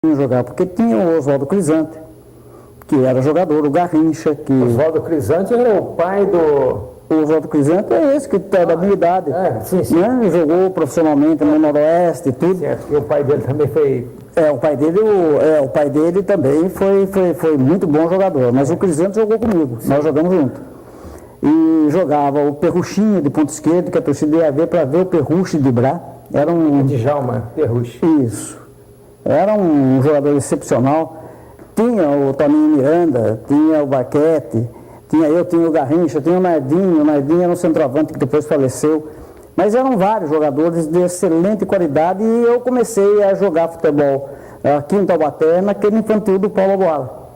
jogar, porque tinha o Oswaldo Crisante, que era jogador, o Garrincha, que... Oswaldo Crisante era o pai do... O Oswaldo Crisante é esse, que é da minha idade. Sim. Né? Jogou profissionalmente no Noroeste e tudo. Certo, e o pai dele também foi... O pai dele também foi muito bom jogador, mas o Crisante jogou comigo, nós jogamos junto. E jogava o Perruchinho de ponta esquerda, que a torcida ia ver para ver o Perruche de Brá. Era um... Djalma Perruche. Isso. Era um jogador excepcional. Tinha o Toninho Miranda, tinha o Baquete, tinha o Garrincha, tinha o Nardinho era um centroavante que depois faleceu. Mas eram vários jogadores de excelente qualidade e eu comecei a jogar futebol aqui em Taubaté, naquele infantil do Paulo Boala.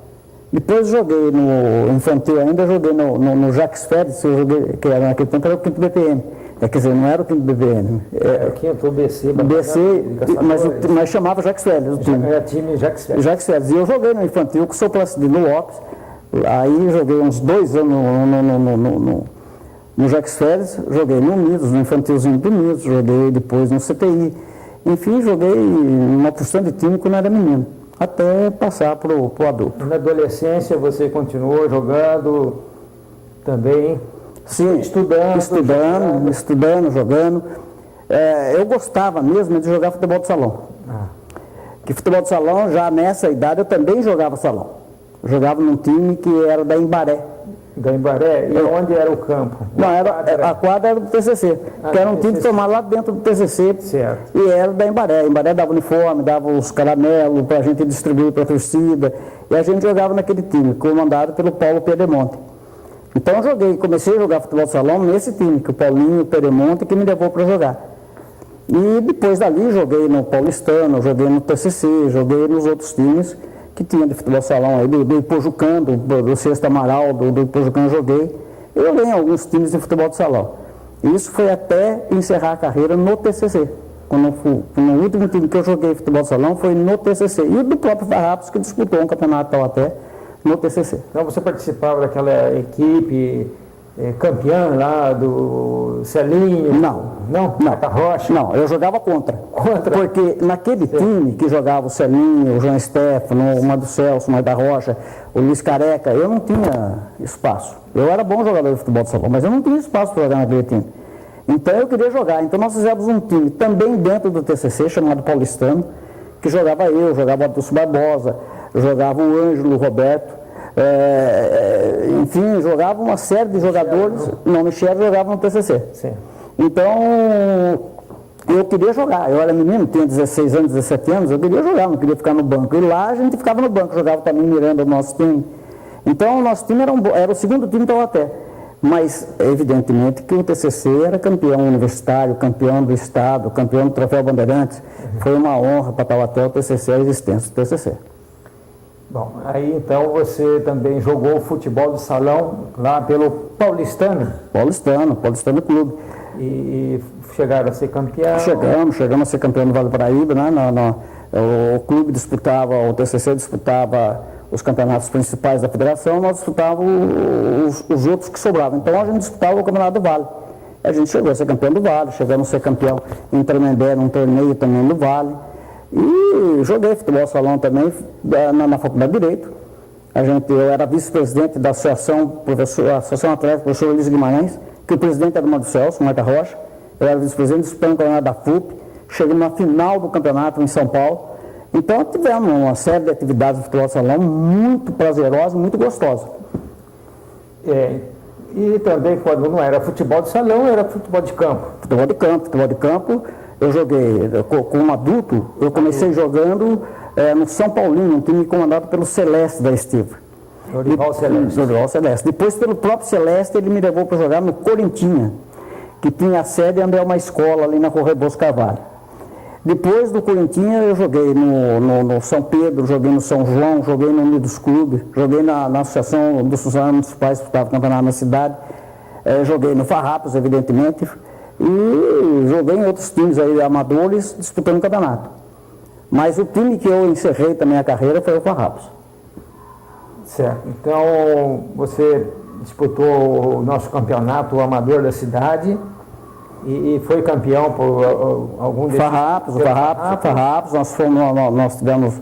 Depois joguei no infantil ainda, joguei no Jacques Félix, que era naquele tempo era o quinto BPM. Quer dizer, não era o quinto BPM. Era o quinto BC, mas chamava Jacques Félix o time. Era time Jacques Félix. Jacques Félix. E eu joguei no infantil com o seu Placidino Lopes. Aí joguei uns 2 anos no Jacques Félix, joguei no Unidos, no infantilzinho do Unidos, joguei depois no CTI. Enfim, joguei uma porção de time quando era menino, até passar para o adulto. Na adolescência você continuou jogando também? Sim, estudando, jogando. Eu gostava mesmo de jogar futebol de salão. Que futebol de salão, já nessa idade, eu também jogava salão. Eu jogava num time que era da Embaré. Da Embaré? E onde era o campo? Não, a quadra era do TCC, que era um time formado lá dentro do TCC. Certo. E era da Embaré. A Embaré dava uniforme, dava os caramelos para a gente distribuir para a torcida. E a gente jogava naquele time, comandado pelo Paulo Piedemonte. Então eu comecei a jogar futebol de salão nesse time, que o Paulinho Peremonte que me levou para jogar. E depois dali joguei no Paulistano, joguei no TCC, joguei nos outros times que tinha de futebol de salão, aí, do Ipojucã, do Sexta Amaral, do Ipojucã joguei. Eu joguei em alguns times de futebol de salão. Isso foi até encerrar a carreira no TCC. O último time que eu joguei futebol de salão foi no TCC. E do próprio Farrapos, que disputou um campeonato Taubaté no TCC. Então você participava daquela equipe campeã lá do Celinho? Não. Marta Rocha? Não, eu jogava contra. Porque naquele time que jogava o Celinho, o João Stefano, o Mado Celso, o Marta Rocha, o Luiz Careca, eu não tinha espaço. Eu era bom jogador de futebol de salão, mas eu não tinha espaço para jogar naquele time. Então eu queria jogar. Então nós fizemos um time também dentro do TCC, chamado Paulistano, que jogava eu, jogava o Adilson Barbosa, jogava o Ângelo Roberto, enfim, jogava uma série de jogadores. Michel jogava no TCC. Sim. Então, eu queria jogar. Eu era menino, tinha 16 anos, 17 anos, eu queria jogar, não queria ficar no banco. E lá a gente ficava no banco, jogava também Miranda, o nosso time. Então, o nosso time era o segundo time do Taubaté. Mas, evidentemente, que o TCC era campeão universitário, campeão do Estado, campeão do Troféu Bandeirantes. Foi uma honra para Taubaté o TCC, a existência do TCC. Bom, aí então você também jogou futebol de salão lá pelo Paulistano? Paulistano Clube. E chegaram a ser campeão? Chegamos a ser campeão do Vale do Paraíba, né? O clube disputava, o TCC disputava os campeonatos principais da federação, nós disputávamos os outros que sobravam. Então a gente disputava o campeonato do Vale. A gente chegou a ser campeão do Vale, chegamos a ser campeão em Tremembé, num torneio também do Vale. E joguei futebol salão também na Faculdade de Direito. Eu era vice-presidente da Associação Atlética Professor Luiz Guimarães, que o presidente era o Mado Celso, Marta Rocha. Eu era vice-presidente do Supremo Campeonato da FUP. Cheguei na final do campeonato em São Paulo. Então tivemos uma série de atividades de futebol salão muito prazerosas, muito gostosas. E também quando não era futebol de salão, era futebol de campo? Futebol de campo. Eu joguei, como adulto, eu comecei jogando no São Paulino, um time comandado pelo Celeste da Estiva. Dorival Celeste. Depois, pelo próprio Celeste, ele me levou para jogar no Corintinha, que tinha a sede onde é uma escola ali na Rua Rebouças Carvalho. Depois do Corintinha, eu joguei no São Pedro, joguei no São João, joguei no Unidos Clube, joguei na Associação dos Funcionários Municipais que estava campeonato na cidade, joguei no Farrapos, evidentemente, e joguei em outros times aí, amadores, disputando o campeonato. Mas o time que eu encerrei também a carreira foi o Farrapos. Certo. Então, você disputou o nosso campeonato, o amador da cidade, e foi campeão por algum desses... Farrapos, nós tivemos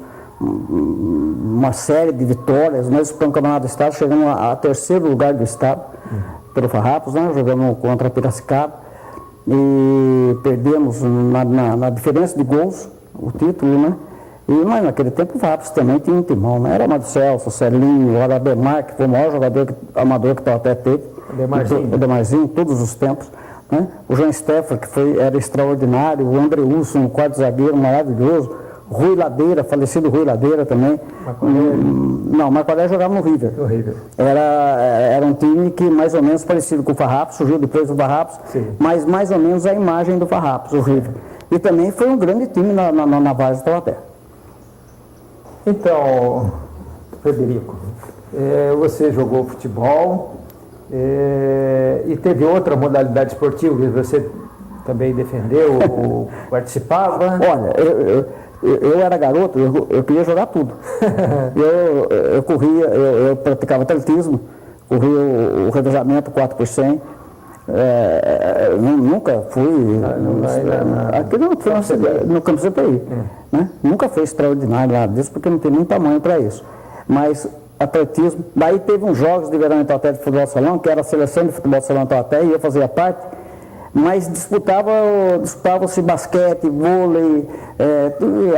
uma série de vitórias. Nós disputamos o Campeonato do Estado, chegamos a terceiro lugar do Estado, pelo Farrapos, né? Jogamos contra a Piracicaba e perdemos na diferença de gols o título, né? Mas naquele tempo o Farrapos também tinha um timão, né? Era o Amado Celso, o Celinho, o Ademar, que foi o maior jogador amador que o Taubaté teve. O Ademarzinho, todos os tempos. Né? O João Stefan, que era extraordinário, o André Wilson, um quarto zagueiro maravilhoso, Rui Ladeira, falecido Rui Ladeira também. Não, o Marco Aurélio jogava no River. Era um time que mais ou menos parecido com o Farrapos, surgiu depois do Farrapos, mas mais ou menos a imagem do Farrapos, o River. E também foi um grande time na base do Taubaté. Então, Frederico, você jogou futebol e teve outra modalidade esportiva que você também defendeu ou participava? Olha, eu era garoto, eu queria jogar tudo. Eu corria, eu praticava atletismo, corria o revezamento 4x100. Nunca fui aqui no campo CPI, né? Nunca foi extraordinário nada disso, porque não tem nem tamanho para isso. Mas atletismo, daí teve uns jogos de verão em Taubaté de futebol salão, que era a seleção de futebol salão Taubaté, e eu fazia parte, mas disputava-se basquete, vôlei,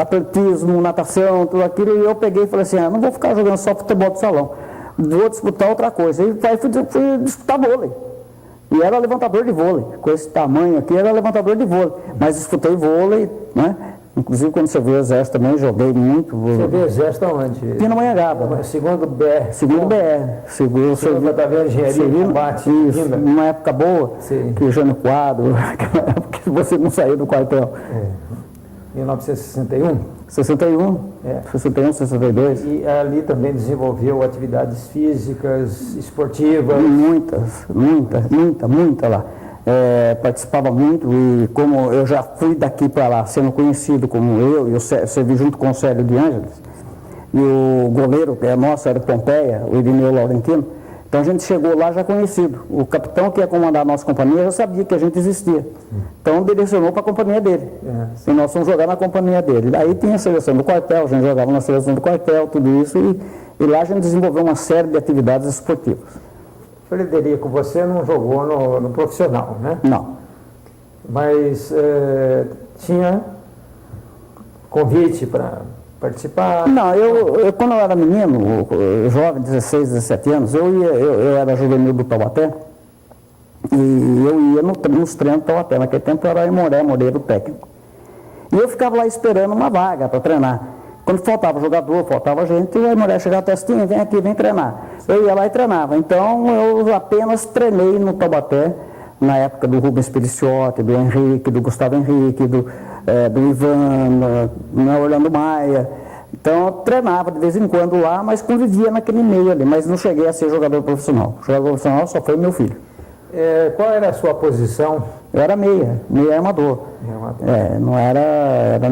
atletismo, natação, tudo aquilo, e eu peguei e falei assim, não vou ficar jogando só futebol de salão, vou disputar outra coisa. E aí fui disputar vôlei. E era levantador de vôlei, com esse tamanho aqui, era levantador de vôlei. Mas disputei vôlei, né? Inclusive quando você viu o Exército também, joguei muito vôlei. Você viu o Exército aonde? Pindamonhangaba. Segundo BR. Segundo BR. Segundo Batalhão de Engenharia e Combate. Isso, numa época boa, que o Jânio Quadro, aquela época que você não saiu do quartel. 1961? 61, 61, 62. E ali também desenvolveu atividades físicas, esportivas? Muita lá. Participava muito e como eu já fui daqui para lá, sendo conhecido como eu, e eu servi junto com o Célio de Ângeles, e o goleiro, que é nosso, era Pompeia, o Irineu Laurentino. Então a gente chegou lá já conhecido. O capitão que ia comandar a nossa companhia já sabia que a gente existia. Então direcionou para a companhia dele. E nós fomos jogar na companhia dele. Aí tinha a seleção do quartel, a gente jogava na seleção do quartel, tudo isso, e lá a gente desenvolveu uma série de atividades esportivas. Frederico, você não jogou no profissional, né? Não. Mas tinha convite para participar? Não, eu quando eu era menino, jovem, 16, 17 anos, eu era juvenil do Taubaté e eu ia nos treinos do Taubaté. Naquele tempo eu era Moreira, o técnico. E eu ficava lá esperando uma vaga para treinar. Quando faltava jogador, faltava gente, e a mulher chegava, Testinho, vem aqui, vem treinar. Eu ia lá e treinava. Então eu apenas treinei no Taubaté, na época do Rubens Periciotti, do Henrique, do Gustavo Henrique, do Ivan, do Orlando Maia. Então eu treinava de vez em quando lá, mas convivia naquele meio ali, mas não cheguei a ser jogador profissional. O jogador profissional só foi meu filho. Qual era a sua posição? Eu era meia armador. Não era